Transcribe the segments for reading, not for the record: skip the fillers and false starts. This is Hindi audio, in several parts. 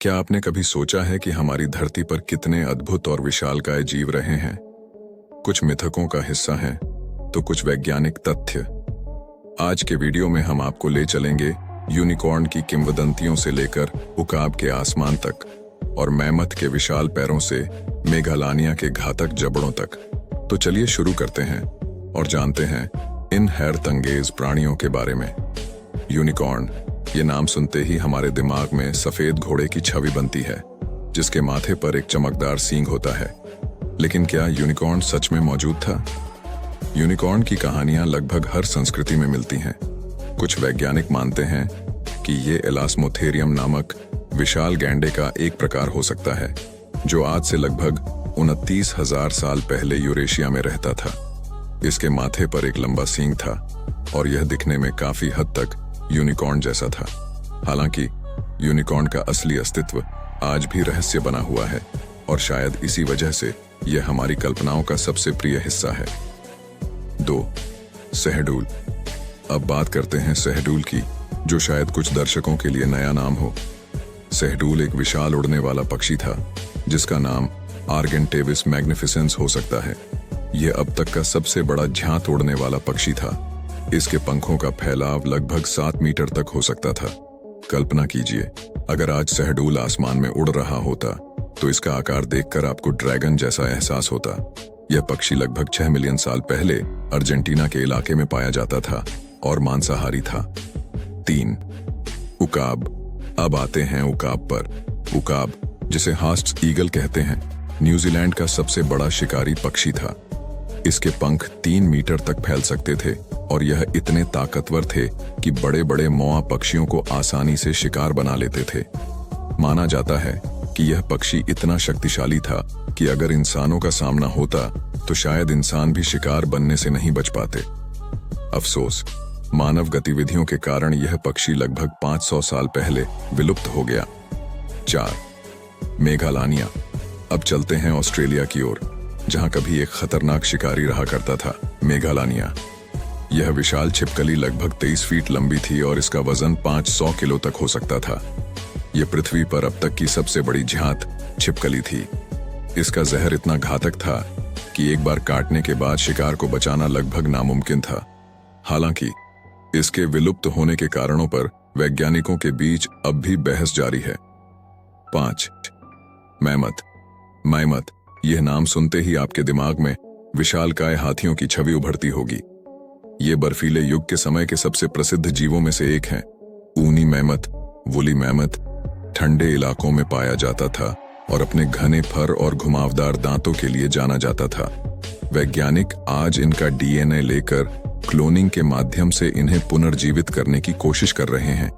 क्या आपने कभी सोचा है कि हमारी धरती पर कितने अद्भुत और विशालकाय जीव रहे हैं? कुछ मिथकों का हिस्सा हैं, तो कुछ वैज्ञानिक तथ्य। आज के वीडियो में हम आपको ले चलेंगे यूनिकॉर्न की किंवदंतियों से लेकर उकाब के आसमान तक और मैमथ के विशाल पैरों से मेघालानिया के घातक जबड़ों तक। तो चलिए शुरू करते हैं और जानते हैं इन हैरतअंगेज प्राणियों के बारे में। यूनिकॉर्न, ये नाम सुनते ही हमारे दिमाग में सफेद घोड़े की छवि बनती है जिसके माथे पर एक चमकदार सींग होता है। लेकिन क्या यूनिकॉर्न सच में मौजूद था? यूनिकॉर्न की कहानियां लगभग हर संस्कृति में मिलती हैं। कुछ वैज्ञानिक मानते हैं कि ये एलास्मोथेरियम नामक विशाल गैंडे का एक प्रकार हो सकता है जो आज से लगभग 29,000 साल पहले यूरेशिया में रहता था। इसके माथे पर एक लंबा सींग था और यह दिखने में काफी हद तक यूनिकॉर्न जैसा था। हालांकि यूनिकॉर्न का असली अस्तित्व आज भी रहस्य बना हुआ है और शायद इसी वजह से यह हमारी कल्पनाओं का सबसे प्रिय हिस्सा है। 2. सहडूल। अब बात करते हैं सहडूल की, जो शायद कुछ दर्शकों के लिए नया नाम हो। सहडूल एक विशाल उड़ने वाला पक्षी था जिसका नाम आर्गेंटेविस मैग्निफिसेंस हो सकता है। यह अब तक का सबसे बड़ा झांत उड़ने वाला पक्षी था। इसके पंखों का फैलाव लगभग 7 मीटर तक हो सकता था। कल्पना कीजिए, अगर आज सहडूल आसमान में उड़ रहा होता तो इसका आकार देखकर आपको ड्रैगन जैसा एहसास होता। यह पक्षी लगभग 6 मिलियन साल पहले अर्जेंटीना के इलाके में पाया जाता था और मांसाहारी था। 3. उकाब। अब आते हैं उकाब पर। उकाब, जिसे हास्ट ईगल कहते हैं, न्यूजीलैंड का सबसे बड़ा शिकारी पक्षी था। इसके पंख 3 मीटर तक फैल सकते थे और यह इतने ताकतवर थे कि बड़े बड़े मौआ पक्षियों को आसानी से शिकार बना लेते थे। माना जाता है कि यह पक्षी इतना शक्तिशाली था कि अगर इंसानों का सामना होता तो शायद इंसान भी शिकार बनने से नहीं बच पाते। अफसोस, मानव गतिविधियों के कारण यह पक्षी लगभग 500 साल पहले विलुप्त हो गया। 4. मेघालानिया। अब चलते हैं ऑस्ट्रेलिया की ओर, जहां कभी एक खतरनाक शिकारी रहा करता था, मेघालानिया। यह विशाल छिपकली लगभग 23 फीट लंबी थी और इसका वजन 500 किलो तक हो सकता था। यह पृथ्वी पर अब तक की सबसे बड़ी झांत छिपकली थी। इसका जहर इतना घातक था कि एक बार काटने के बाद शिकार को बचाना लगभग नामुमकिन था। हालांकि इसके विलुप्त होने के कारणों पर वैज्ञानिकों के बीच अब भी बहस जारी है। 5. मैमथ। मैमथ, यह नाम सुनते ही आपके दिमाग में विशालकाय हाथियों की छवि उभरती होगी। ये बर्फीले युग के समय के सबसे प्रसिद्ध जीवों में से एक है। ऊनी मैमथ, वुली मैमथ ठंडे इलाकों में पाया जाता था और अपने घने फर और घुमावदार दांतों के लिए जाना जाता था। वैज्ञानिक आज इनका डीएनए लेकर क्लोनिंग के माध्यम से इन्हें पुनर्जीवित करने की कोशिश कर रहे हैं।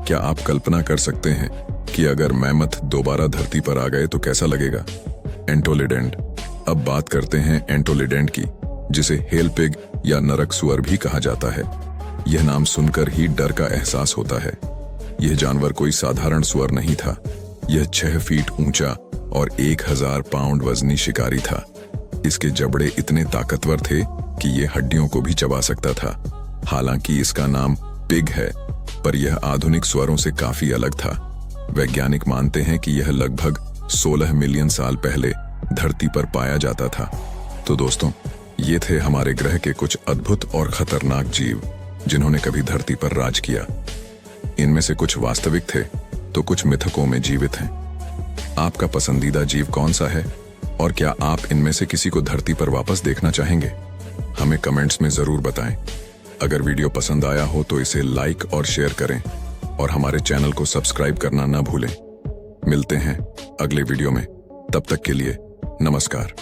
क्या आप कल्पना कर सकते हैं कि अगर मैमथ दोबारा धरती पर आ गए तो कैसा लगेगा? एंटोलिडेंट। अब बात करते हैं एंटोलिडेंट की, जिसे हेल पिग या नरक सुअर भी कहा जाता है। यह नाम सुनकर ही डर का एहसास होता है। यह जानवर कोई साधारण सुअर नहीं था। यह 6 फीट ऊंचा और 1000 पाउंड वजनी शिकारी था। इसके जबड़े इतने ताकतवर थे कि यह हड्डियों को भी चबा सकता था। हालांकि इसका नाम पिग है, पर यह आधुनिक सुअरों से काफी अलग था। वैज्ञानिक मानते हैं कि यह लगभग 16 मिलियन साल पहले धरती पर पाया जाता था। तो दोस्तों, ये थे हमारे ग्रह के कुछ अद्भुत और खतरनाक जीव जिन्होंने कभी धरती पर राज किया। इनमें से कुछ वास्तविक थे तो कुछ मिथकों में जीवित हैं। आपका पसंदीदा जीव कौन सा है और क्या आप इनमें से किसी को धरती पर वापस देखना चाहेंगे? हमें कमेंट्स में जरूर बताएं। अगर वीडियो पसंद आया हो तो इसे लाइक और शेयर करें और हमारे चैनल को सब्सक्राइब करना ना भूलें। मिलते हैं अगले वीडियो में, तब तक के लिए नमस्कार।